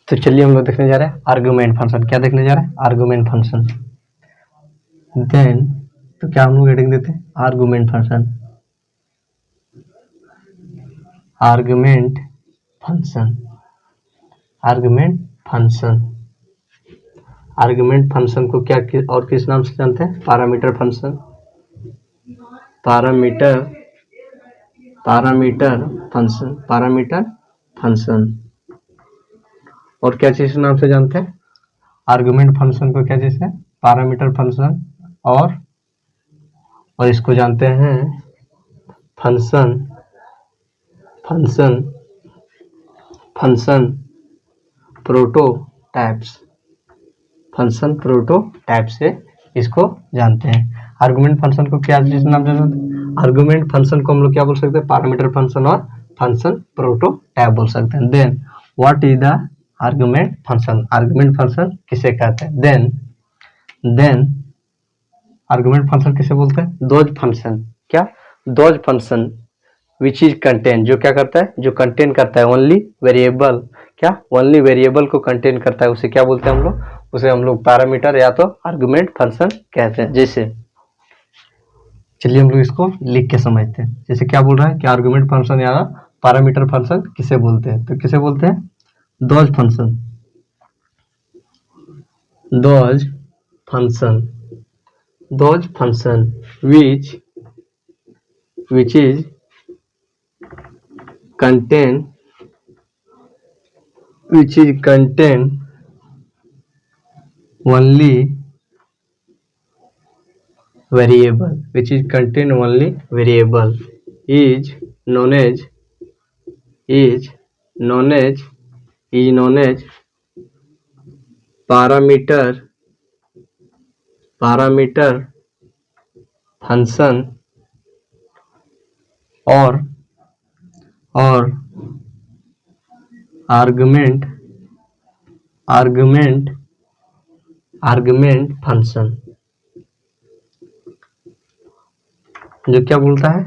तो चलिए हम लोग देखने जा रहे हैं आर्गुमेंट फंक्शन। क्या देखने जा रहे हैं? Argument function. देन तो क्या हम लोग हेडिंग देते हैं? Argument function. Argument function. Argument function. Argument function को क्या और किस नाम से जानते हैं? Parameter function. Parameter function. Parameter function. और क्या चीज नाम से जानते हैं? आर्गुमेंट फंक्शन को क्या चीज है? Parameter function. और इसको जानते हैं फंक्शन प्रोटोटाइप्स। फंक्शन प्रोटोटाइप से इसको जानते हैं। आर्गुमेंट फंक्शन को क्या चीज नाम से जानते हैं? आर्गुमेंट फंक्शन को हम लोग क्या बोल सकते हैं? पैरामीटर फंक्शन और फंक्शन प्रोटोटाइप बोल सकते हैं। Then what is the argument function? Argument function किसे कहते हैं? देन आर्गुमेंट फंक्शन किसे बोलते हैं? Those function. क्या? Those function which is contain, जो क्या करता है? जो कंटेन करता है ओनली वेरिएबल। क्या? ओनली वेरिएबल को कंटेन करता है, उसे क्या बोलते हैं हम लोग? उसे हम लोग पैरामीटर या तो आर्गुमेंट फंक्शन कहते हैं। जैसे चलिए हम लोग इसको लिख के समझते हैं। जैसे क्या बोल रहा है कि आर्गुमेंट फंक्शन या पैरामीटर फंक्शन किसे बोलते हैं? तो किसे बोलते हैं? Those function. Those function which is contain only variable, is known as parameter function और आर्गुमेंट फंक्शन। जो क्या बोलता है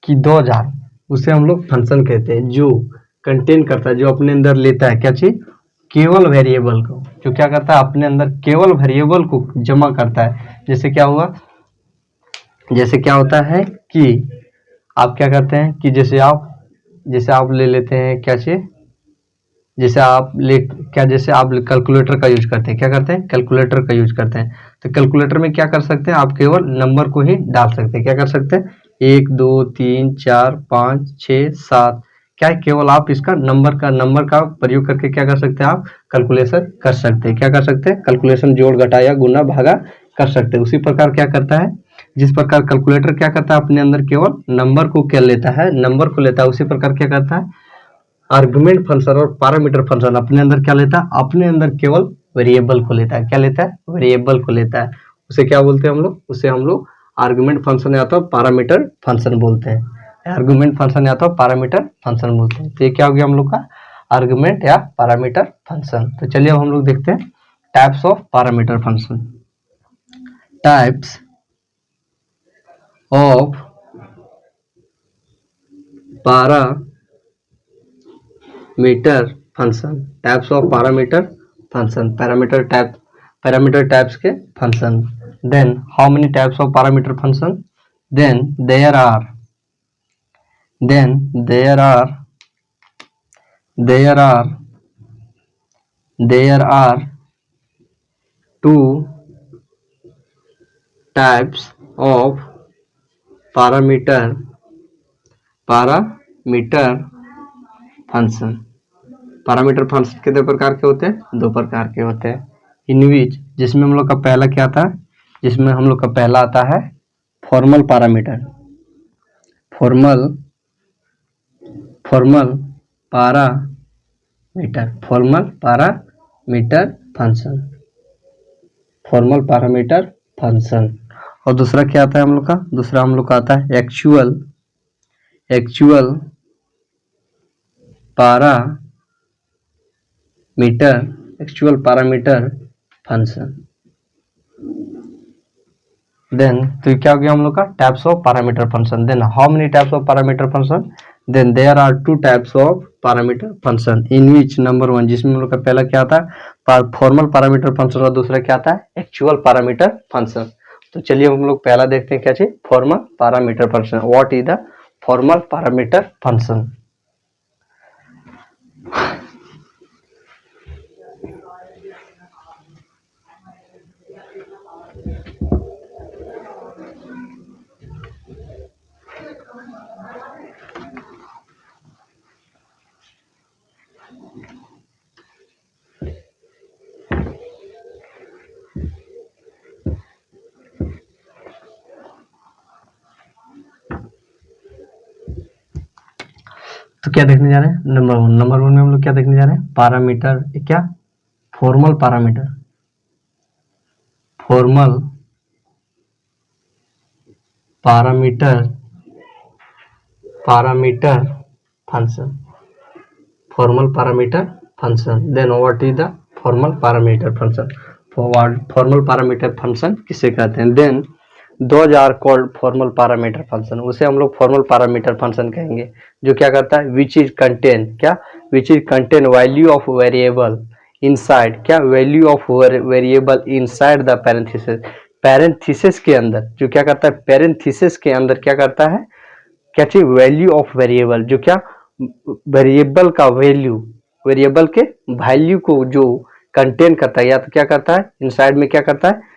कि 2000 उसे हम लोग फंक्शन कहते हैं, जो कंटेन करता है, जो अपने अंदर लेता है क्या चीज? केवल वेरिएबल को। जो क्या करता है? अपने अंदर केवल वेरिएबल को जमा करता है। जैसे क्या हुआ? जैसे क्या होता है कि आप क्या करते हैं कि जैसे आप ले लेते हैं क्या चीज? जैसे आप कैलकुलेटर का यूज करते हैं। क्या करते हैं? कैलकुलेटर का यूज करते हैं। तो कैलकुलेटर में क्या कर सकते हैं? आप केवल नंबर को ही डाल सकते हैं। क्या कर सकते हैं? 1 2 3 4 5 6 7। क्या है? केवल आप इसका नंबर का प्रयोग करके क्या कर सकते हैं? आप कैलकुलेशन कर सकते हैं। क्या कर सकते हैं? कैलकुलेशन, जोड़ घटा या गुना भागा कर सकते हैं। उसी प्रकार क्या करता है? जिस प्रकार कैलकुलेटर क्या करता है? अपने अंदर केवल नंबर को क्या लेता है? नंबर को लेता है। उसी प्रकार क्या करता है? आर्गुमेंट फंक्शन और पैरामीटर फंक्शन अपने अंदर क्या लेता है? अपने अंदर केवल वेरिएबल को लेता है। क्या लेता है? वेरिएबल को लेता है। उसे क्या बोलते हैं हम लोग? उसे हम लोग आर्गुमेंट फंक्शन या तो पैरामीटर फंक्शन बोलते हैं। आर्गुमेंट फंक्शन या तो पैरामीटर फंक्शन बोलते हैं। तो ये क्या हो गया हम लोग का? आर्गुमेंट या पैरामीटर फंक्शन। तो चलिए अब हम लोग देखते हैं types of parameter function. Types of parameter function. Types of parameter function. Parameter types के function. Then how many types of parameter function? Then there are 2 types of parameter function. Parameter function कितने प्रकार के होते हैं? 2 प्रकार के होते हैं। इन विच, जिसमें हम लोग का पहला क्या था? जिसमें हम लोग का पहला आता है formal parameter. Formal parameter function. और दूसरा क्या आता है हम लोग का? दूसरा हम लोग का आता है एक्चुअल पैरामीटर फंक्शन। देन तो क्या हो गया हम लोग का? Types of parameter function. Then how many types of parameter function? Then there are 2 types of parameter function in which number 1, जिसमें हम लोग का पहला क्या आता है फॉर्मल पैरामीटर फंक्शन और दूसरा क्या आता है एक्चुअल पैरामीटर फंक्शन। तो चलिए हम लोग पहला देखते हैं क्या चीज formal parameter function. What is the formal parameter function. तो क्या देखने जा रहे हैं नंबर वन में हम लोग क्या देखने जा रहे हैं पैरामीटर क्या formal parameter function formal parameter function. Then what is the formal parameter function. Formal parameter function किसे कहते हैं। Then those are called formal parameter function, उसे हम लोग फॉर्मल पैरामीटर फंक्शन कहेंगे जो क्या करता है which is contain value of variable inside क्या value of variable inside the parenthesis के अंदर, जो क्या करता है पैरेंथेसिस के अंदर क्या करता है क्या चीज वैल्यू ऑफ वेरिएबल, जो क्या वेरिएबल का वेरिएबल के वैल्यू को जो कंटेन करता है या तो क्या करता है इनसाइड में क्या करता है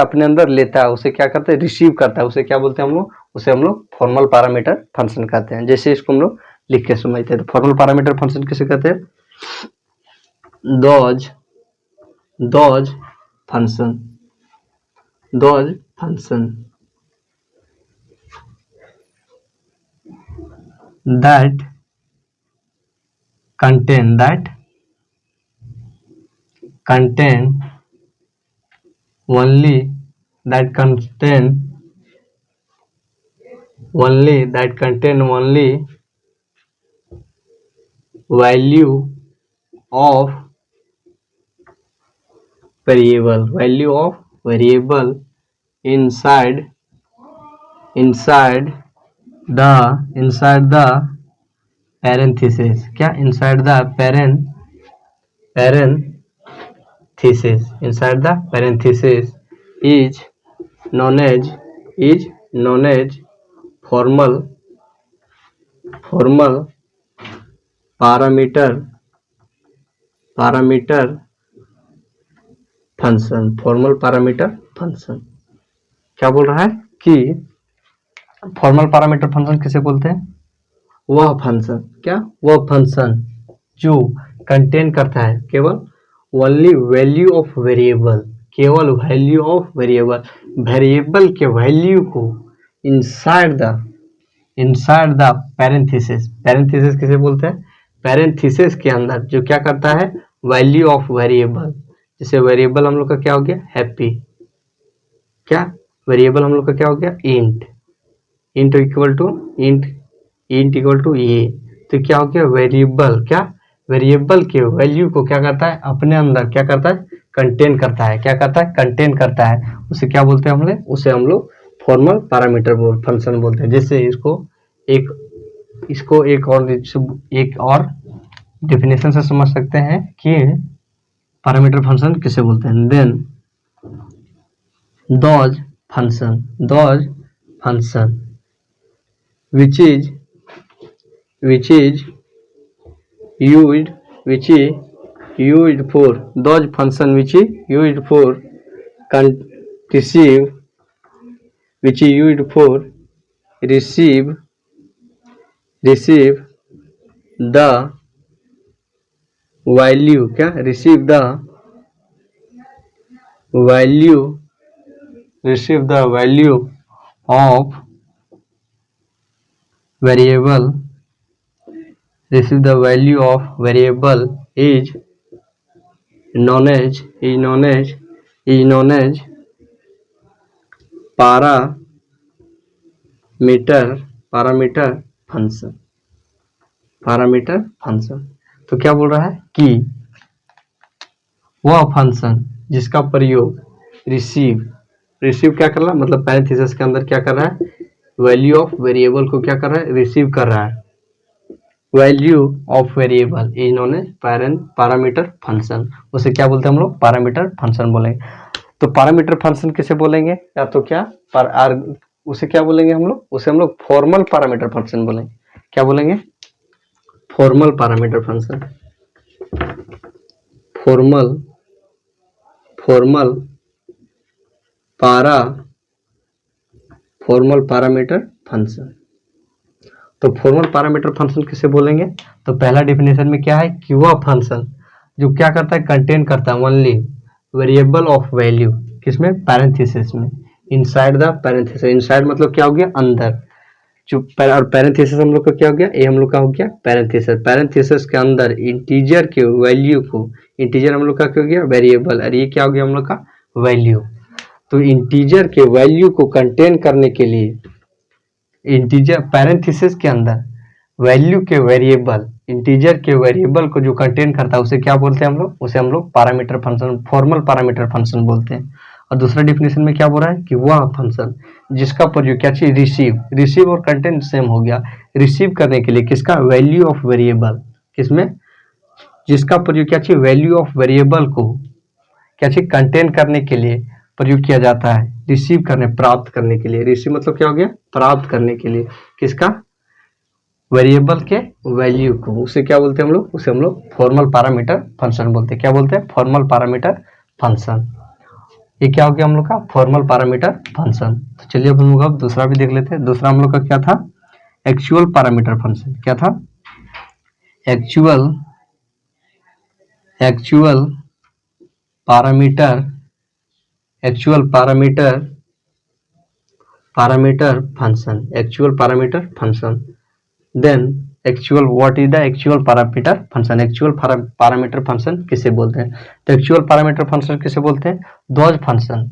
अपने अंदर लेता है, उसे क्या करता है रिसीव करता है, उसे क्या बोलते हैं हम लोग उसे हम लोग फॉर्मल पैरामीटर फंक्शन कहते हैं। जैसे इसको हम लोग लिख के समझते हैं। तो फॉर्मल पैरामीटर फंक्शन किसे कहते हैं those function that contain only value of variable inside the parenthesis क्या inside the parenthesis is known as formal parameter function। Formal parameter function क्या बोल रहा है कि फॉर्मल पैरामीटर फंक्शन किसे बोलते हैं वह फंक्शन जो कंटेन करता है केवल only value of variable variable के वैल्यू को इनसाइड द पैरेंथेसिस किसे बोलते हैं पैरेंथेसिस के अंदर जो क्या करता है वैल्यू ऑफ वेरिएबल। जैसे वेरिएबल हम लोग का क्या हो गया हैप्पी, क्या वेरिएबल हम लोग का क्या हो गया इंट इक्वल टू ये, तो क्या हो गया वेरिएबल के वैल्यू को क्या करता है अपने अंदर क्या करता है कंटेन करता है उसे क्या बोलते हैं उसे हम लोग फॉर्मल पैरामीटर फंक्शन बोलते हैं। जैसे इसको एक और डेफिनेशन से समझ सकते हैं कि पैरामीटर फंक्शन किसे बोलते हैं। Then those function which is used for those function which is used for receive the value क्या receive the value of variable is known as parameter function। तो क्या बोल रहा है कि वह फंक्शन जिसका प्रयोग रिसीव क्या कर रहा है मतलब पैरेंथेसिस के अंदर क्या कर रहा है वैल्यू ऑफ वेरिएबल को क्या कर रहा है रिसीव कर रहा है, value of variable is known as parameter function. उसे क्या बोलते हैं हम लोग? पैरामीटर फंक्शन बोलेंगे। तो पैरामीटर फंक्शन किसे बोलेंगे? या तो क्या उसे क्या बोलेंगे हम लोग? उसे हम लोग फॉर्मल पैरामीटर फंक्शन बोलेंगे। क्या बोलेंगे? Formal parameter function. Formal parameter function. तो फॉर्मल पैरामीटर फंक्शन किसे बोलेंगे? तो पहला डेफिनेशन में क्या है कि वह फंक्शन जो क्या करता है? कंटेन करता है ओनली वेरिएबल ऑफ वैल्यू, किसमें? पैरेंथेसिस में, इनसाइड द पैरेंथेसिस। इनसाइड मतलब क्या हो गया? अंदर। जो और पैरेंथेसिस हम लोग का क्या हो गया? ये हम लोग का हो गया पैरेंथेसिस। पैरेंथेसिस के अंदर इंटीजर के वैल्यू को, इंटीजर हम लोग का क्या हो गया? वेरिएबल, और ये क्या हो गया हम लोग का? वैल्यू। तो इंटीजर के वैल्यू को कंटेन करने के लिए इंटीजर पैरेंथेसिस के अंदर वैल्यू के वेरिएबल, इंटीजर के वेरिएबल को जो कंटेन करता है उसे क्या बोलते हैं हम लोग? उसे हम लोग parameter function, formal parameter function बोलते हैं। और दूसरा डेफिनेशन में क्या बोल रहा है कि वह फंक्शन जिसका प्रयोग क्या चीज? रिसीव और कंटेंट सेम हो गया। रिसीव करने के लिए किसका? वैल्यू ऑफ वेरिएबल, किसमें? जिसका प्रयोग क्या चीज? वैल्यू ऑफ वेरिएबल को क्या चीज? कंटेन करने के लिए प्रयोग किया जाता है। रिसीव करने, प्राप्त करने के लिए। रिसीव मतलब क्या हो गया? प्राप्त करने के लिए। किसका? वेरिएबल के वैल्यू को। उसे क्या बोलते हैं हम लोग? उसे हम लोग फॉर्मल पैरामीटर फंक्शन बोलते हैं। क्या बोलते हैं? Formal parameter function. ये क्या हो गया हम लोग का? Formal parameter function. तो चलिए अब हम लोग अब दूसरा भी देख लेते हैं। दूसरा हम लोग का क्या था? Actual parameter function. क्या था? Actual parameter function. Actual parameter function. Then actual, what is the actual parameter function? Actual parameter function किसे बोलते हैं? तो एक्चुअल पैरामीटर फंक्शन किसे बोलते हैं? Those function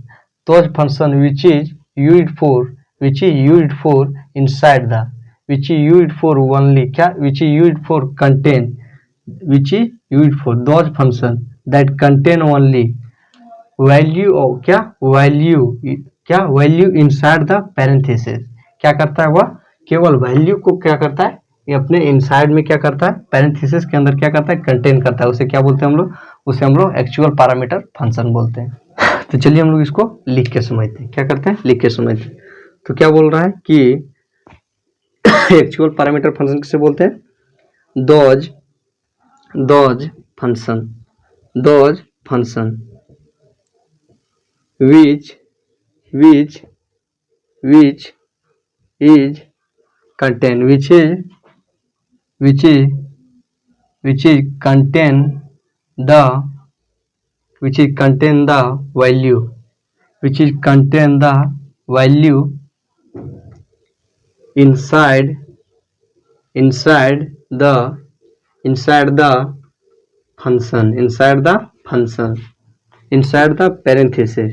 which is used for inside the, which is used for only, क्या? which is used for contain, which is used for those function that contain only value of, क्या? Value inside the parenthesis। क्या करता है वह? केवल value को क्या करता है? ये अपने इनसाइड में क्या करता है? पैरेंथेसिस के अंदर क्या करता है? कंटेन करता है। उसे क्या बोलते हैं हम लोग? उसे हम लोग एक्चुअल पैरामीटर फंक्शन बोलते हैं। तो चलिए हम लोग इसको लिख के समझते हैं। क्या करते हैं? लिख के समझते हैं। तो क्या बोल रहा है कि एक्चुअल पैरामीटर फंक्शन किसे बोलते हैं? Those function which is contain, which is contain the value, inside the function, inside the parenthesis,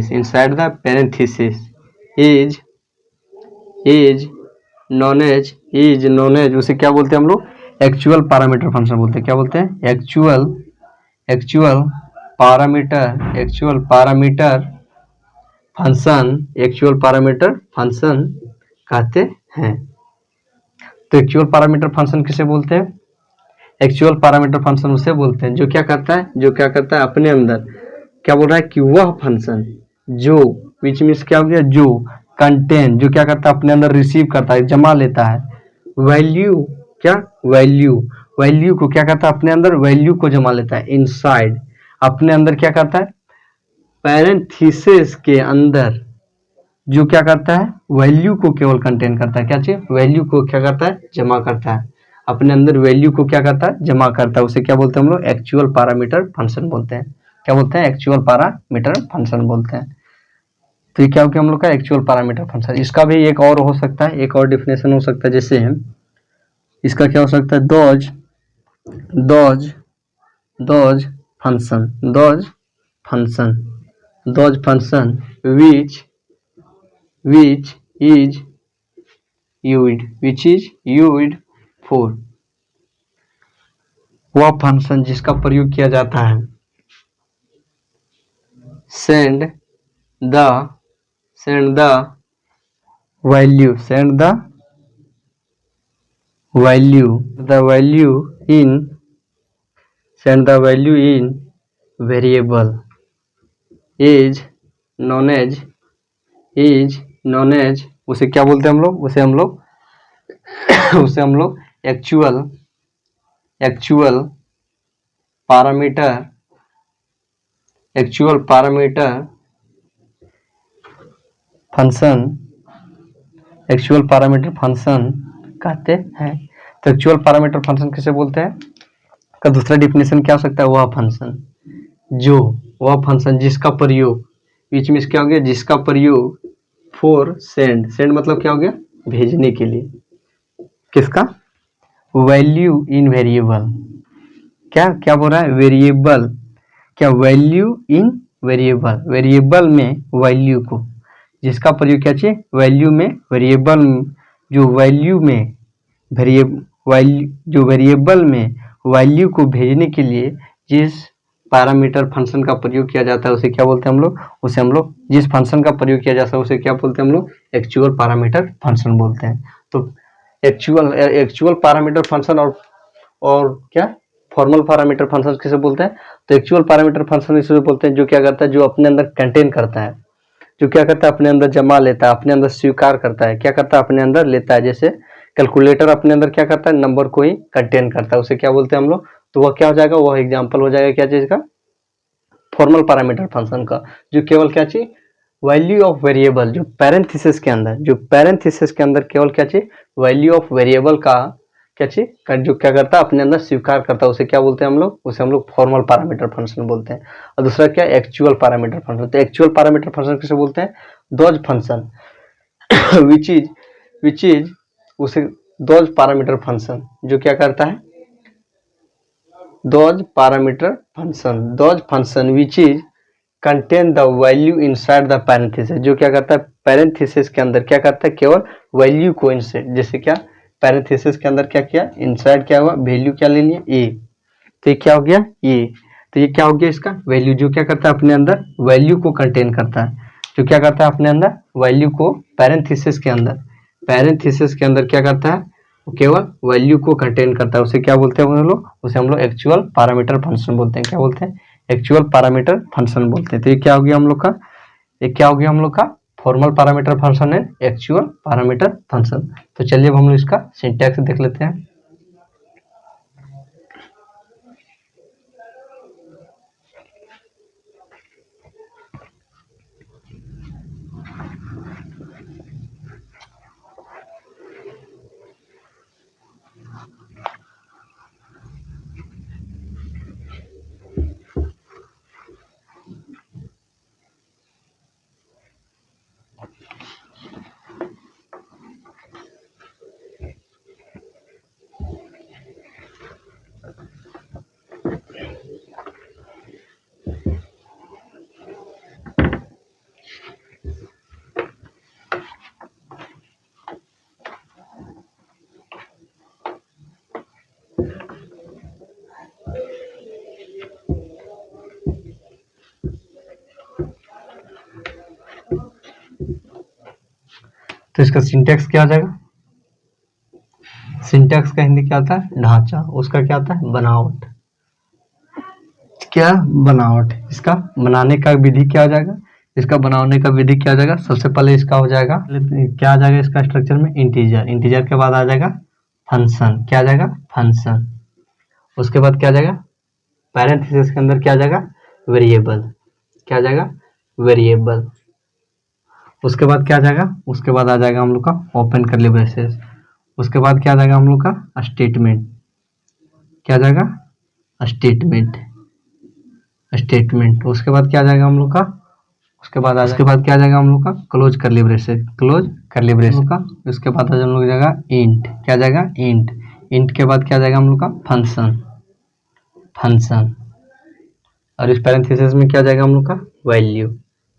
inside the parenthesis is known as, उसे क्या बोलते हैं हम लोग? एक्चुअल पैरामीटर फंक्शन बोलते हैं। क्या बोलते हैं? एक्चुअल पैरामीटर फंक्शन कहते हैं। तो एक्चुअल पैरामीटर फंक्शन किसे बोलते हैं? एक्चुअल पैरामीटर फंक्शन उसे बोलते हैं जो क्या करता है? अपने अंदर क्या बोल रहा है कि वह फंक्शन जो, विच मीन्स क्या हो गया? जो कंटेन, जो क्या करता है? अपने अंदर रिसीव करता है, जमा लेता है वैल्यू। क्या? वैल्यू को क्या करता है? अपने अंदर वैल्यू को जमा लेता है इनसाइड, अपने अंदर क्या करता है? पैरेंथेसिस के अंदर जो क्या करता है? वैल्यू को केवल कंटेन करता है। क्या चाहिए? वैल्यू को क्या करता है? जमा करता है। अपने अंदर वैल्यू को क्या करता है? जमा करता है। उसे क्या बोलते हैं हम लोग? एक्चुअल पैरामीटर फंक्शन बोलते हैं। क्या बोलते हैं? एक्चुअल पैरामीटर फंक्शन बोलते हैं। तो ये क्या हो गया हम लोग का? Actual parameter function. इसका भी एक और हो सकता है, एक और डिफिनेशन हो सकता है। जैसे इसका क्या हो सकता है? Those function which is used for, वह फंक्शन जिसका प्रयोग किया जाता है send the value, send the value in, send the value in variable is known as उसे क्या बोलते हैं हम लोग, उसे हम लोग उसे हम लोग एक्चुअल पैरामीटर फंक्शन कहते हैं। तो एक्चुअल पैरामीटर फंक्शन किसे बोलते हैं, का दूसरा डिफिनेशन क्या हो सकता है, वह फंक्शन जिसका प्रयोग, बीच में क्या हो गया, जिसका प्रयोग फॉर सेंड मतलब क्या हो गया, भेजने के लिए, किसका, वैल्यू इन वेरिएबल, क्या बोल रहा है, वेरिएबल, क्या वैल्यू इन वेरिएबल में वैल्यू को, जिसका प्रयोग क्या चाहिए, वैल्यू में वेरिएबल, जो वेरिएबल में वैल्यू को भेजने के लिए जिस पैरामीटर फंक्शन का प्रयोग किया जाता है उसे क्या बोलते हैं हम लोग, जिस फंक्शन का प्रयोग किया जाता है उसे क्या बोलते हैं हम लोग, एक्चुअल पैरामीटर फंक्शन बोलते हैं। तो एक्चुअल पैरामीटर फंक्शन और क्या फॉर्मल पैरामीटर फंक्शन किसे बोलते हैं, तो एक्चुअल पैरामीटर फंक्शन इसे बोलते हैं जो क्या करता है, जो अपने अंदर कंटेन करता है, जो क्या करता है, अपने अंदर जमा लेता है, अपने अंदर स्वीकार करता है, क्या करता है, अपने अंदर लेता है। जैसे कैलकुलेटर अपने अंदर क्या करता है, नंबर को ही कंटेन करता है, उसे क्या बोलते हैं हम लोग, तो वह क्या हो जाएगा, वह एग्जांपल हो जाएगा क्या चीज का, फॉर्मल पैरामीटर फंक्शन का, जो केवल क्या चीज, वैल्यू ऑफ वेरिएबल, जो पैरेंथेसिस के अंदर केवल क्या चीज, वैल्यू ऑफ वेरिएबल का क्या चीज, जो क्या करता है, अपने अंदर स्वीकार करता है, उसे क्या बोलते हैं हम लोग, उसे हम लोग फॉर्मल पैरामीटर फंक्शन बोलते हैं। और दूसरा क्या, एक्चुअल पैरामीटर फंक्शन। तो एक्चुअल पैरामीटर फंक्शन किसे बोलते हैं, दोज फंक्शन विच इज उसे दोज पैरामीटर फंक्शन, जो क्या करता है, those function which is contain the value inside the parenthesis, जो क्या करता है, पैरेंथेसिस के अंदर क्या करता है, केवल वैल्यू को इनसाइड, जैसे क्या पैरेंथेसिस के अंदर क्या किया, इनसाइड क्या हुआ, वैल्यू क्या ले लिया, ए, तो ये क्या हो गया, ये, तो ये क्या हो गया, इसका वैल्यू, जो क्या करता है, अपने अंदर वैल्यू को कंटेन करता है, जो क्या करता है, अपने अंदर वैल्यू को पैरेंथेसिस के अंदर क्या करता है, केवल वैल्यू को कंटेन करता है, उसे क्या बोलते हैं हम लोग, उसे हम लोग एक्चुअल पैरामीटर फंक्शन बोलते हैं। क्या बोलते हैं, एक्चुअल पैरामीटर फंक्शन बोलते हैं। तो ये क्या हो गया हम लोग का, फॉर्मल पैरामीटर फंक्शन है एक्चुअल पैरामीटर फंक्शन। तो चलिए अब हम लोग इसका सिंटैक्स देख लेते हैं। तो इसका सिंटैक्स क्या आ जाएगा, सिंटैक्स का हिंदी क्या आता है, ढांचा, उसका क्या आता है, बनावट, क्या बनावट, इसका बनाने का विधि क्या हो जाएगा, इसका बनाने का विधि क्या हो जाएगा, सबसे पहले इसका हो जाएगा, क्या आ जाएगा इसका स्ट्रक्चर में, इंटीजर के बाद आ जाएगा फंक्शन, क्या आ जाएगा, फंक्शन, उसके बाद क्या आ जाएगा, पैरेंथेसिस के अंदर क्या आ जाएगा, वेरिएबल, क्या आ जाएगा, वेरिएबल, उसके बाद क्या आ जाएगा, उसके बाद आ जाएगा हम लोग का ओपन कर्ली ब्रेसेस, उसके बाद क्या आ जाएगा हम लोग का स्टेटमेंट, क्या आ जाएगा, स्टेटमेंट, उसके बाद क्या आ जाएगा हम लोग का, उसके बाद क्या आ जाएगा हम लोग का क्लोज कर्ली ब्रेसेस का, उसके बाद हम लोग जाएगा इंट, क्या आ जाएगा, इंट के बाद क्या आ जाएगा हम लोग का फंक्शन, और इस पैरेंथेसिस में क्या आ जाएगा हम लोग का वैल्यू,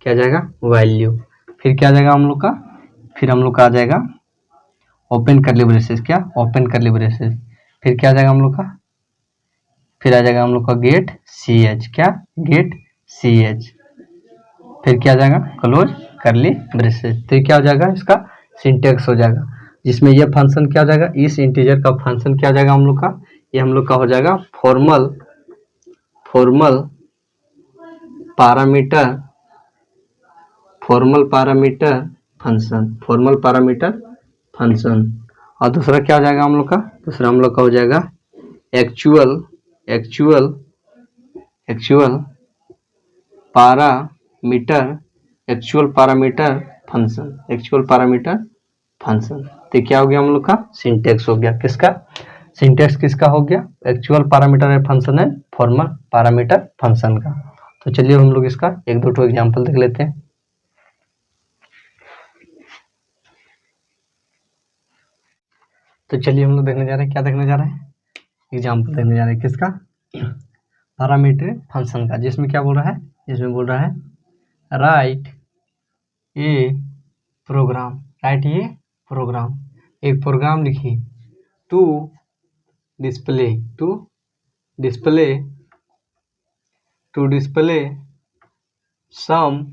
क्या आ जाएगा, वैल्यू, फिर क्या आ जाएगा हम लोग का, फिर हम लोग का आ जाएगा ओपन कर्ली ब्रेसेस, क्या ओपन कर्ली ब्रेसेस, फिर क्या आ जाएगा हम लोग का, फिर आ जाएगा हम लोग का गेट सी एच, क्या गेट सी एच, फिर क्या आ जाएगा क्लोज कर्ली ब्रेसेस। तो ये क्या हो जाएगा इसका सिंटेक्स हो जाएगा, जिसमें ये फंक्शन क्या हो जाएगा, इस इंटीजर का फंक्शन क्या हो जाएगा हम लोग का, ये हम लोग का हो जाएगा फॉर्मल पैरामीटर फंक्शन। और दूसरा क्या हो जाएगा हम लोग का, दूसरा हम लोग का हो जाएगा एक्चुअल पैरामीटर फंक्शन। तो क्या हो गया हम लोग का, सिंटेक्स हो गया, किसका सिंटेक्स किसका हो गया, एक्चुअल पैरामीटर फंक्शन है फॉर्मल पैरामीटर फंक्शन का। तो चलिए हम लोग इसका एक दो एग्जांपल देख लेते हैं। तो चलिए हम लोग देखने जा रहे हैं, क्या देखने जा रहे हैं, एग्जांपल देखने जा रहे हैं, किसका, पैरामीटर फंक्शन का, जिसमें क्या बोल रहा है, इसमें बोल रहा है राइट ये प्रोग्राम, एक प्रोग्राम लिखिए to display sum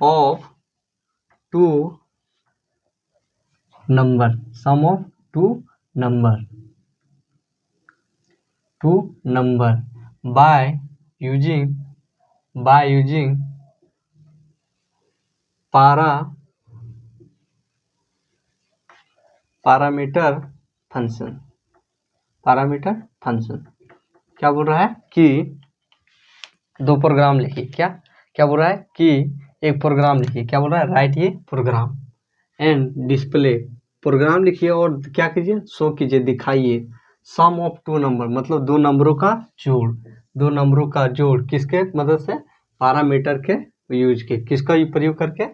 of two number by using parameter function. क्या बोल रहा है कि दो प्रोग्राम लिखिए, क्या बोल रहा है कि एक प्रोग्राम लिखिए, क्या बोल रहा है, राइट ये प्रोग्राम एंड डिस्प्ले, प्रोग्राम लिखिए और क्या कीजिए, शो कीजिए, दिखाइए सम ऑफ टू नंबर, मतलब दो नंबरों का जोड़ किसके मदद से, पैरामीटर के यूज के, किसका प्रयोग करके,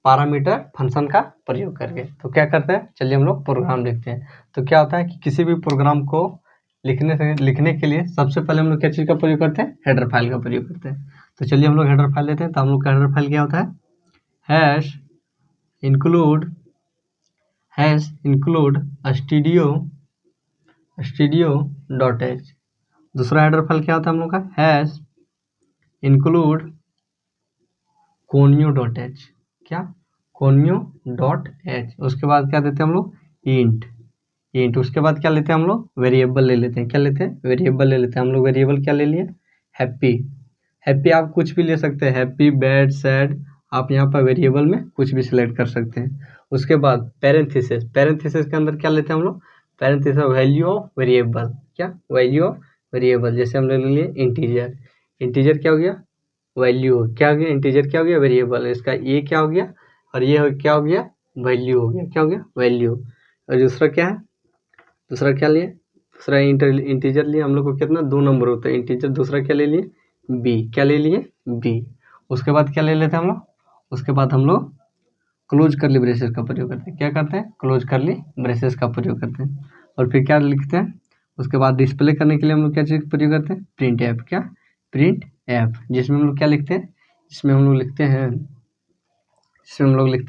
पैरामीटर फंक्शन का प्रयोग करके। तो क्या करते हैं, चलिए हम लोग प्रोग्राम लिखते हैं। तो क्या होता है कि किसी भी प्रोग्राम को लिखने के लिए सबसे पहले हम लोग क्या चीज़ का प्रयोग करते हैं, हेडर फाइल का प्रयोग करते हैं। तो चलिए हम लोग हेडर फाइल लेते हैं। तो हम लोग का हेडर फाइल क्या होता है, हैश इंक्लूड studio.h। दूसरा हेडर फाइल क्या होता है हम लोग का, हैश इंक्लूड conio.h, क्या conio.h। उसके बाद क्या देते हैं हम लोग, इंट। उसके बाद क्या लेते हैं हम लोग, वेरिएबल ले लेते हैं, क्या लेते हैं, वेरिएबल ले लेते हैं हम लोग। वेरिएबल क्या ले लिए, हैप्पी आप कुछ भी ले सकते हैं, हैप्पी, बैड, सैड, आप यहाँ पर वेरिएबल में कुछ भी सिलेक्ट कर सकते हैं। उसके बाद पैरेंथेसिस के अंदर क्या लेते हैं हम लोग, पैरेंथेसिस वैल्यू ऑफ वेरिएबल, क्या वैल्यू ऑफ वेरिएबल, जैसे हम ले लिए इंटीजर क्या हो गया, वैल्यू क्या हो गया, इंटीजर क्या हो गया, वेरिएबल, इसका ये क्या हो गया और ये क्या हो गया, वैल्यू हो गया, क्या हो गया, वैल्यू। और दूसरा क्या है, दूसरा क्या लिए, दूसरा इंटीजर लिए हम लोग को, कितना, 2 नंबर होता है इंटीजर। दूसरा क्या ले लिए, बी, क्या ले लिए, बी। उसके बाद क्या ले लेते हैं हम लोग, उसके बाद हम लोग क्लोज करली ब्रेसेस का प्रयोग करते हैं। क्या करते हैं, क्लोज करली ब्रेसेस का प्रयोग करते हैं। और फिर क्या लिखते हैं, उसके बाद डिस्प्ले करने के लिए हम लोग क्या चीज़ का प्रयोग करते हैं, प्रिंट ऐप, क्या प्रिंट ऐप, जिसमें हम लोग क्या लिखते हैं, इसमें हम लोग लिखते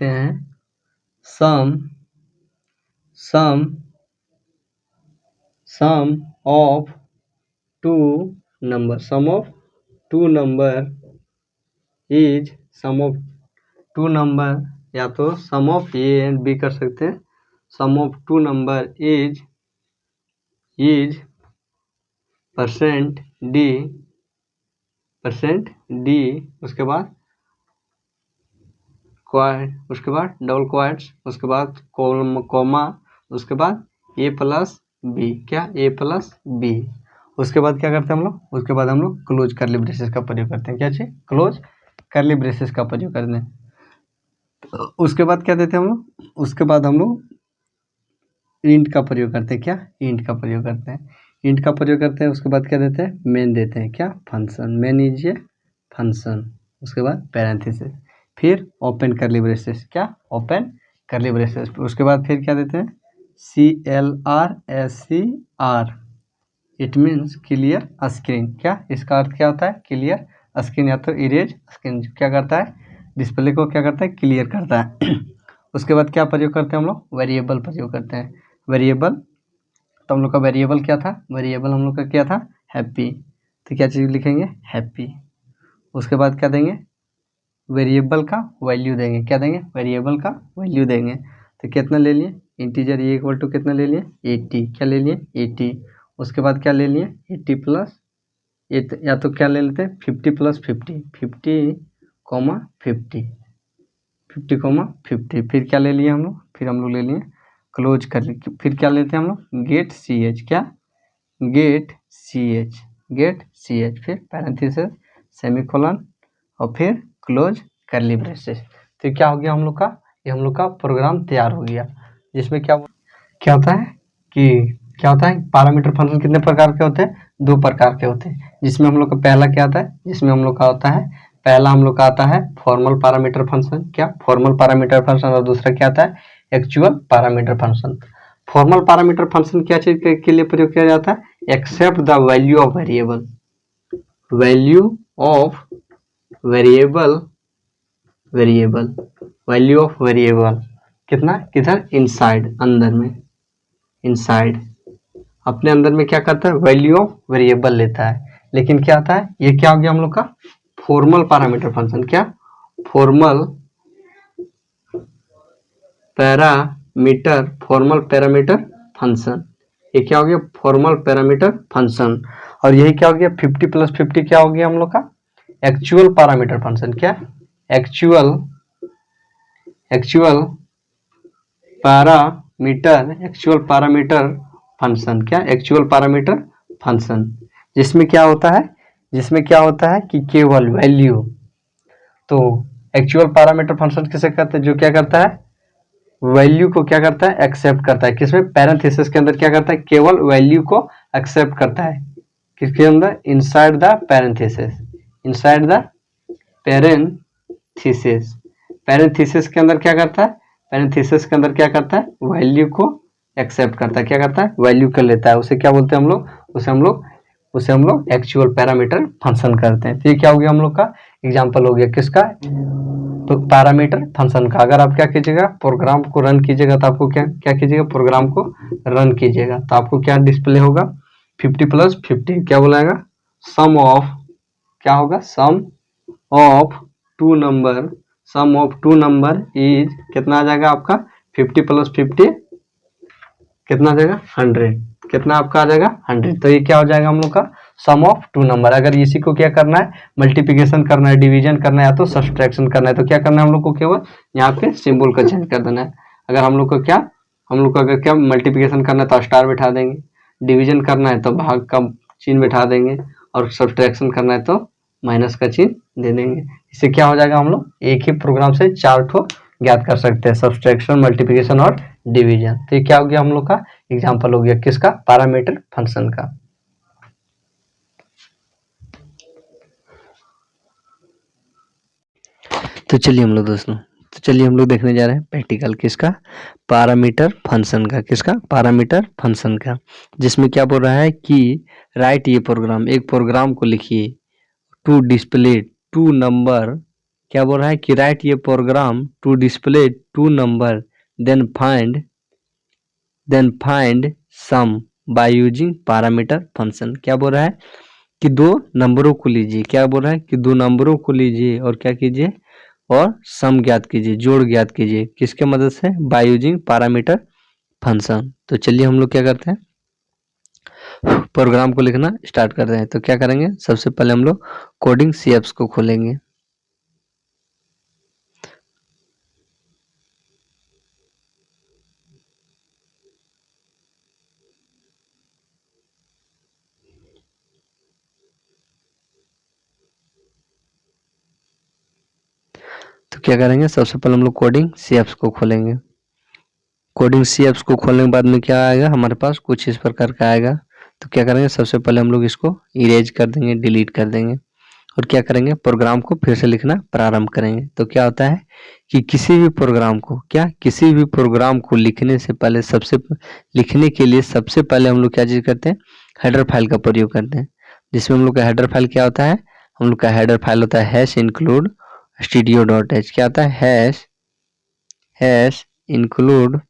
हैं sum of two number, is sum of two number, या तो sum of A and B कर सकते हैं, sum of two number is percent D, उसके बाद डबल क्वाइट्स, उसके बाद कॉमा, उसके बाद ए प्लस बी, क्या ए प्लस बी। उसके बाद क्या करते हैं हम लोग, उसके बाद हम लोग क्लोज करली ब्रेसेस का प्रयोग करते हैं। क्या चाहिए, क्लोज करली ब्रेसेस का प्रयोग करते हैं। उसके बाद क्या देते हैं हम लोग, उसके बाद हम लोग इंट का प्रयोग करते हैं, क्या इंट का प्रयोग करते हैं। उसके बाद क्या देते हैं, मेन देते हैं, क्या function, main is a function. उसके बाद पैरेंथेसिस, फिर ओपन करली ब्रेसेस, क्या ओपन करली ब्रेसेस। उसके बाद फिर क्या देते हैं, CLRSCR, it means clear screen, क्या इसका अर्थ क्या होता है, क्लियर स्क्रीन, या तो इरेज स्क्रीन, क्या करता है, डिस्प्ले को क्या करता है, क्लियर करता है। उसके बाद क्या प्रयोग करते हैं हम लोग, वेरिएबल प्रयोग करते हैं। वेरिएबल, तो हम लोग का वेरिएबल क्या था, वेरिएबल हम लोग का क्या था, हैप्पी। तो क्या चीज़ लिखेंगे, हैप्पी। उसके बाद क्या देंगे, वेरिएबल का वैल्यू देंगे। क्या देंगे? वेरिएबल का वैल्यू देंगे। तो कितना ले लिए? इंटीजर ये इक्वल टू कितना ले लिए? 80। क्या ले लिए? 80। उसके बाद क्या ले लिए? 80 प्लस या तो क्या ले लेते हैं? 50 प्लस 50, 50 कॉमा 50, 50 कॉमा 50। फिर क्या ले लिए हम लोग? फिर हम लोग ले लिए क्लोज कर लिए। फिर क्या लेते हैं हम लोग? Get C H. क्या? Get C H, get C H. फिर पैरेंथेसिस, सेमीकोलन और फिर क्लोज करली ब्रेसेस। तो क्या हो गया हम लोग का? ये हम लोग का प्रोग्राम तैयार हो गया, जिसमें क्या होता है कि क्या होता है? पैरामीटर फंक्शन कितने प्रकार के होते हैं? 2 प्रकार के होते हैं। जिसमें हम लोग का पहला क्या आता है? जिसमें हम लोग का होता है, पहला हम लोग का आता है फॉर्मल पैरामीटर फंक्शन। क्या? Formal parameter function. और दूसरा क्या आता है? Actual parameter function. Formal parameter function क्या चीज के लिए प्रयोग किया जाता है? Accept the value of variable, value of variable, variable, value of variable कितना? किधर? इनसाइड, अंदर में, इनसाइड अपने अंदर में क्या करता है? वैल्यू ऑफ वेरिएबल लेता है। लेकिन क्या आता है? ये क्या हो गया हम लोग का? Formal parameter function. क्या? Formal parameter, formal parameter function. ये क्या हो गया? Formal parameter function. और यही क्या हो गया? 50 प्लस 50 क्या हो गया हम लोग का? Actual parameter function. क्या? Actual, actual parameter, actual parameter function. क्या? Actual parameter function. जिसमें क्या होता है? जिसमें क्या होता है कि केवल वैल्यू। तो एक्चुअल पैरामीटर फंक्शन किसे कहते हैं? जो क्या करता है? वैल्यू को क्या करता है? एक्सेप्ट करता है। किसमें? पैरेंथेसिस के अंदर क्या करता है? केवल वैल्यू को एक्सेप्ट करता है। किसके अंदर? Inside the parenthesis, inside the parenthesis. Parenthesis के अंदर क्या करता है? पैरेंथेसिस के अंदर क्या करता है? वैल्यू को एक्सेप्ट करता है। क्या करता है? वैल्यू कर लेता है। उसे क्या बोलते हैं हम लोग? उसे हम लोग एक्चुअल पैरामीटर फंक्शन करते हैं। तो ये क्या हो गया हम लोग का? एग्जांपल हो गया किसका? तो पैरामीटर फंक्शन का। अगर आप क्या कीजिएगा? प्रोग्राम को रन कीजिएगा तो आपको क्या क्या कीजिएगा? प्रोग्राम को रन कीजिएगा तो आपको क्या डिस्प्ले होगा? 50 प्लस 50 क्या बोलाएगा? सम ऑफ, क्या होगा? Sum of two number, sum of two number is कितना आ जाएगा आपका? 50 प्लस 50 कितना आ जाएगा? 100। कितना आपका आ जाएगा? 100। तो ये क्या हो जाएगा हम लोग का? सम ऑफ टू नंबर। अगर इसी को क्या करना है? मल्टीप्लिकेशन करना है, डिवीजन करना है, या तो सब्सट्रैक्शन करना है, तो क्या करना है हम लोग को? केवल यहाँ पे सिंबल का चेंज कर देना है। अगर हम लोग को क्या, हम लोग को अगर क्या मल्टीप्लिकेशन करना है तो स्टार बिठा देंगे, डिवीजन करना है तो भाग का चिन्ह बिठा देंगे, और सब्सट्रैक्शन करना है तो माइनस का चिन्ह दे देंगे। इससे क्या हो जाएगा? हम लोग एक ही प्रोग्राम से 4 ठो ज्ञात कर सकते हैं, सब्सट्रैक्शन, मल्टीप्लिकेशन और डिवीजन। तो ये क्या हो गया हम लोग का? एग्जाम्पल हो गया किसका? पैरामीटर फंक्शन का। तो चलिए हम लोग दोस्तों, तो चलिए हम लोग देखने जा रहे हैं प्रैक्टिकल किसका? पैरामीटर फंक्शन का। किसका? पैरामीटर फंक्शन का। जिसमें क्या बोल रहा है कि राइट ये प्रोग्राम, एक प्रोग्राम को लिखिए टू डिस्प्ले टू नंबर। क्या बोल रहा है कि राइट ये program to display two number, then find sum by using parameter function. क्या बोल रहा है कि 2 नंबरों को लीजिए। क्या बोल रहा है कि 2 नंबरों को लीजिए और क्या कीजिए? और सम ज्ञात कीजिए, जोड़ ज्ञात कीजिए। किसके मदद से? Bye using parameter function. तो चलिए हम लोग क्या करते हैं? प्रोग्राम को लिखना स्टार्ट कर रहे हैं। तो क्या करेंगे? सबसे पहले हम लोग कोडिंग CFs को खोलेंगे। तो क्या करेंगे? सबसे पहले हम लोग कोडिंग CFs को खोलेंगे। कोडिंग CFs को खोलने के बाद में क्या आएगा हमारे पास? कुछ इस प्रकार का आएगा। तो क्या करेंगे? सबसे पहले हम लोग इसको इरेज कर देंगे, डिलीट कर देंगे, और क्या करेंगे? प्रोग्राम को फिर से लिखना प्रारंभ करेंगे। तो क्या होता है कि किसी भी प्रोग्राम को, क्या, किसी भी प्रोग्राम को लिखने से पहले लिखने के लिए सबसे पहले हम लोग क्या चीज करते हैं? हेडर फाइल का प्रयोग करते हैं। जिसमें हम लोग का हेडर फाइल क्या होता है? हम लोग का हेडर फाइल होता है #include studio.h। क्या होता है? Hash include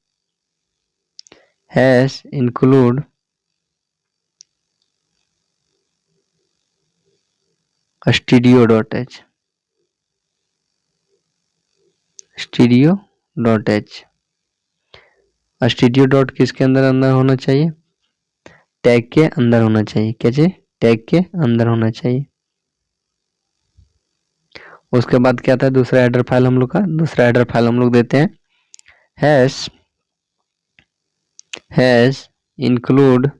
studio.h। Stereo dot H. Stereo dot किसके अंदर अंदर होना चाहिए, टैग के अंदर होना चाहिए, क्या चाहिए, टैग के अंदर होना चाहिए। उसके बाद क्या था दूसरा हेडर फाइल हम लोग का, दूसरा हेडर फाइल हम लोग देते हैं हैश इंक्लूड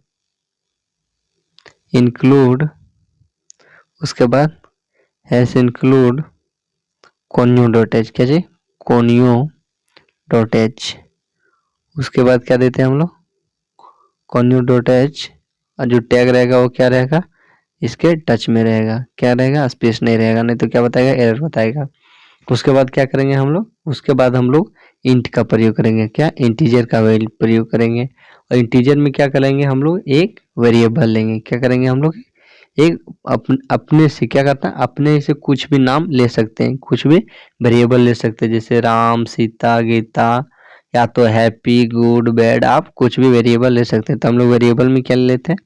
उसके बाद hash include conio dot H, क्या चाहिए, कोन्यू डॉट एच। उसके बाद क्या देते हैं हम लोग, कोन्यू डॉट एच, और जो टैग रहेगा वो क्या रहेगा, इसके टच में रहेगा, क्या रहेगा, स्पेस नहीं रहेगा, नहीं तो क्या बताएगा, एरर बताएगा। उसके बाद क्या करेंगे हम लोग, उसके बाद हम लोग इंट का प्रयोग करेंगे, क्या, इंटीजर का प्रयोग करेंगे। और इंटीजर में क्या करेंगे हम लोग, एक वेरिएबल लेंगे, क्या करेंगे हम लोग, एक अपने से क्या करता है, अपने से कुछ भी नाम ले सकते हैं, कुछ भी वेरिएबल ले सकते हैं, जैसे राम, सीता, गीता, या तो हैप्पी, गुड, बैड, आप कुछ भी वेरिएबल ले सकते हैं। तो हम लोग वेरिएबल में क्या ले लेते हैं,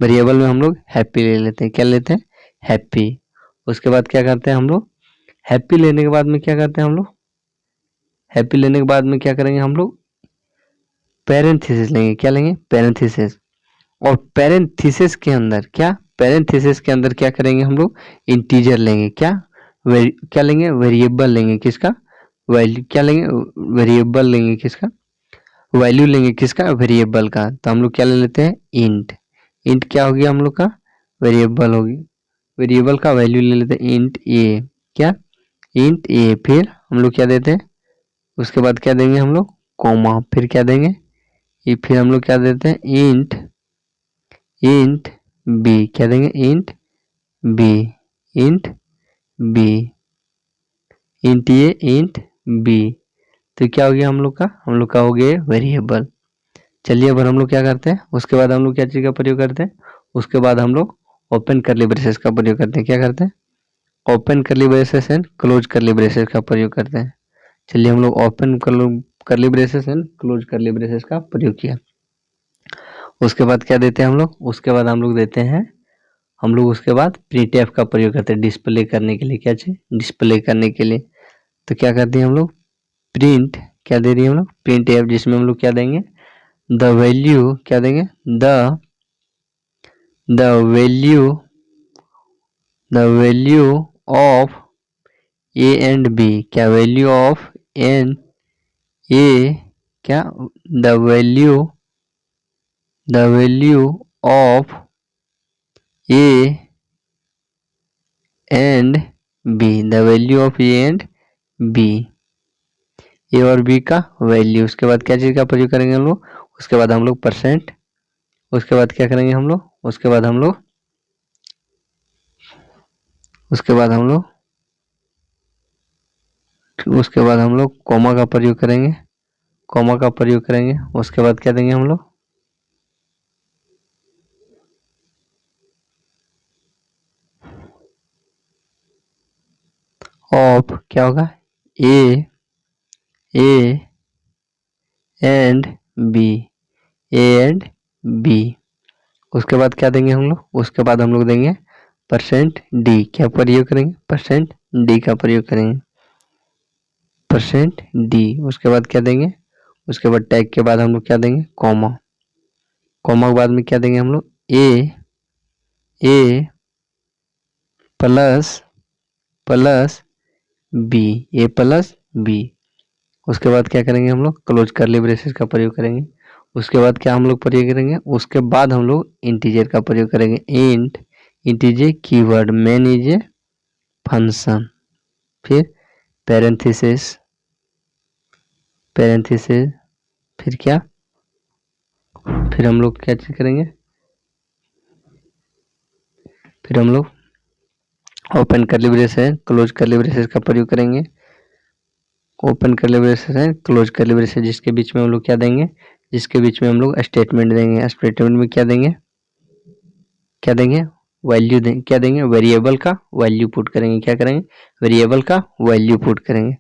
वेरिएबल में हम लोग हैप्पी ले लेते हैं, क्या लेते हैं, हैप्पी। उसके बाद क्या करते हैं हम लोग, हैप्पी लेने के बाद में क्या करते हैं हम लोग, हैप्पी लेने के बाद में क्या करेंगे हम लोग, पैरेंथेसिस लेंगे, क्या लेंगे, पैरेंथेसिस। और पैरेंथेसिस के अंदर क्या, पैरेंथेसिस के अंदर क्या करेंगे हम लोग, इंटीजर लेंगे, क्या, क्या लेंगे, वेरिएबल लेंगे, किसका, वैल्यू, क्या लेंगे, वेरिएबल लेंगे, किसका, वैल्यू लेंगे, किसका, वेरिएबल का। तो हम लोग क्या ले लेते हैं, इंट। इंट क्या हो गया हम लोग का, वेरिएबल होगी, वेरिएबल का वैल्यू ले लेते हैं इंट ए, क्या, इंट ए। फिर हम लोग क्या देते हैं, उसके बाद क्या देंगे हम लोग, कॉमा, फिर क्या देंगे, ये फिर हम लोग क्या देते हैं, इंट बी, क्या देंगे, int B, int B, int A, int B. तो क्या हो गया हम लोग का हो गया वेरिएबल। चलिए अब हम लोग क्या करते हैं, उसके बाद हम लोग क्या चीज़ का प्रयोग करते हैं, उसके बाद हम लोग ओपन करली ब्रेसेस का प्रयोग करते हैं, क्या करते हैं, ओपन करली ब्रेसेस एंड क्लोज करली ब्रेसेस का प्रयोग करते हैं। चलिए हम लोग ओपन करली ब्रेसेस एंड क्लोज करली ब्रेसेस का प्रयोग किया। उसके बाद क्या देते हैं हम लोग, उसके बाद हम लोग देते हैं, हम लोग उसके बाद प्रिंटफ का प्रयोग करते हैं डिस्प्ले करने के लिए, क्या चाहिए, डिस्प्ले करने के लिए। तो क्या करते हैं हम लोग, प्रिंट, क्या दे रही है हम लोग, प्रिंट एफ, जिसमें हम लोग क्या देंगे, द वैल्यू, क्या देंगे, the value of A and B, क्या, वैल्यू ऑफ एन ए, क्या, the value of A and B, the value of A and B, A और बी का वैल्यू। उसके बाद क्या चीज़ का प्रयोग करेंगे हम लोग, उसके बाद हम लोग परसेंट, उसके बाद क्या करेंगे हम लोग, उसके बाद हम लोग कॉमा का प्रयोग करेंगे, कॉमा का प्रयोग करेंगे। उसके बाद क्या देंगे हम लोग, ऑफ, क्या होगा, A and B, A and B. उसके बाद क्या देंगे हम लोग, उसके बाद हम लोग देंगे परसेंट डी, क्या प्रयोग करेंगे, परसेंट डी का प्रयोग करेंगे, परसेंट डी। उसके बाद क्या देंगे, उसके बाद टैग के बाद हम लोग क्या देंगे, कॉमा, कॉमा के बाद में क्या देंगे हम लोग, ए प्लस बी, ए प्लस बी। उसके बाद क्या करेंगे हम लोग, क्लोज करली ब्रेसेस का प्रयोग करेंगे। उसके बाद क्या हम लोग प्रयोग करेंगे, उसके बाद हम लोग इंटीजर का प्रयोग करेंगे, int is a keyword, man is a function, फिर पैरेंथेसिस, फिर क्या, फिर हम लोग क्या चीज करेंगे, फिर हम लोग ओपन करली ब्रेसेस, क्लोज करली ब्रेसेस का प्रयोग करेंगे, ओपन करली ब्रेसेस है, क्लोज करली ब्रेसेस, जिसके बीच में हम लोग क्या देंगे, जिसके बीच में हम लोग स्टेटमेंट देंगे। स्टेटमेंट में क्या देंगे, वैल्यू देंगे, क्या देंगे, वेरिएबल का वैल्यू पुट करेंगे, क्या करेंगे, वेरिएबल का वैल्यू पुट करेंगे।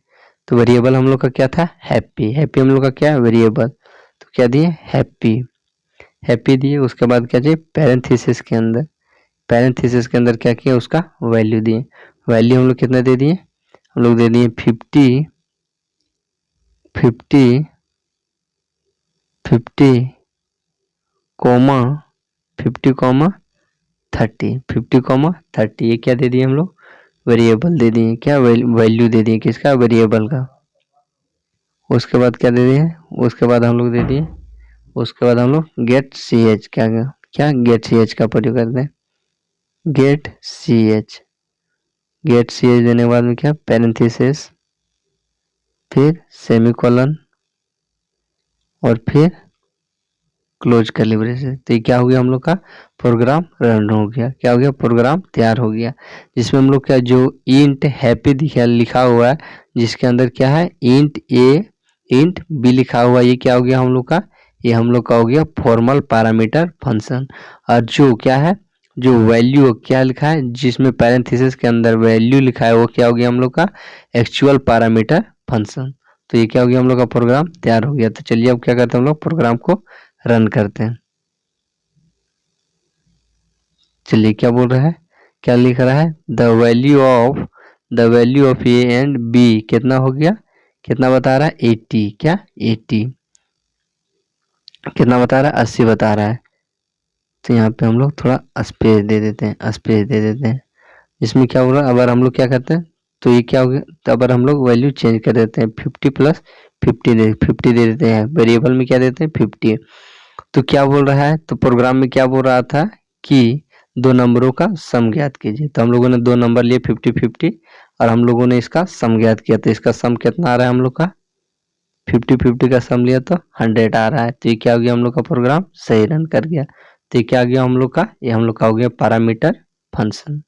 तो वेरिएबल हम लोग का क्या था, हैप्पी, हैप्पी हम लोग का क्या है, वेरिएबल। तो क्या दिए, हैप्पी दिए। उसके बाद क्या चाहिए, पैरेंथेसिस के अंदर क्या किया, उसका वैल्यू दिए। वैल्यू हम लोग कितना दे दिए, हम लोग दे दिए 50 50 कॉमा 50 ये क्या दे दिए हम लोग, वेरिएबल दे दिए, क्या वैल्यू दे दिए किसका, वेरिएबल का। उसके बाद क्या दे दिए, उसके बाद हम लोग दे दिए, उसके बाद हम लोग गेट सी एच, क्या गेट सी एच का प्रयोग करते हैं, गेट सी एच देने के बाद में क्या, पैरेंथेसिस, फिर सेमीकोलन और फिर क्लोज कर्ली ब्रेसेस। तो ये क्या हो गया हम लोग का, प्रोग्राम रन हो गया, क्या हो गया, प्रोग्राम तैयार हो गया, जिसमें हम लोग क्या, जो इंट हैप्पी लिखा हुआ है, जिसके अंदर क्या है, इंट ए इंट बी लिखा हुआ है, ये क्या हो गया हम लोग का, ये हम लोग का हो गया फॉर्मल पैरामीटर फंक्शन। और जो क्या है, जो वैल्यू क्या लिखा है, जिसमें पैरेंथेसिस के अंदर वैल्यू लिखा है, वो क्या हो गया हम लोग का एक्चुअल पैरामीटर फंक्शन। तो ये क्या हो गया, हम लोग का प्रोग्राम तैयार हो गया। तो चलिए अब क्या करते हैं, हम लोग प्रोग्राम को रन करते हैं। चलिए क्या बोल रहा है, क्या लिख रहा है, the value of A and B कितना हो गया, कितना बता रहा है, 80, क्या 80 कितना बता रहा है, 80 बता रहा है। तो यहाँ पे हम लोग थोड़ा स्पेस दे देते हैं, इसमें क्या होगा, अगर हम लोग क्या करते हैं, तो ये क्या हो गया, तो अगर हम लोग वैल्यू चेंज कर देते हैं, 50 प्लस 50 दे देते हैं, वेरिएबल में क्या देते हैं, 50। तो क्या बोल रहा है, तो प्रोग्राम में क्या बोल रहा था कि दो नंबरों का सम ज्ञात कीजिए। तो हम लोगों ने दो नंबर लिए 50 और हम लोगों ने इसका सम ज्ञात किया। तो इसका सम कितना आ रहा है हम लोग का, 50 का सम लिया तो 100 आ रहा है। तो ये क्या हो गया, हम लोग का प्रोग्राम सही रन कर गया। तो ये क्या आ गया हम लोग का, ये हम लोग का हो गया पैरामीटर फंक्शन।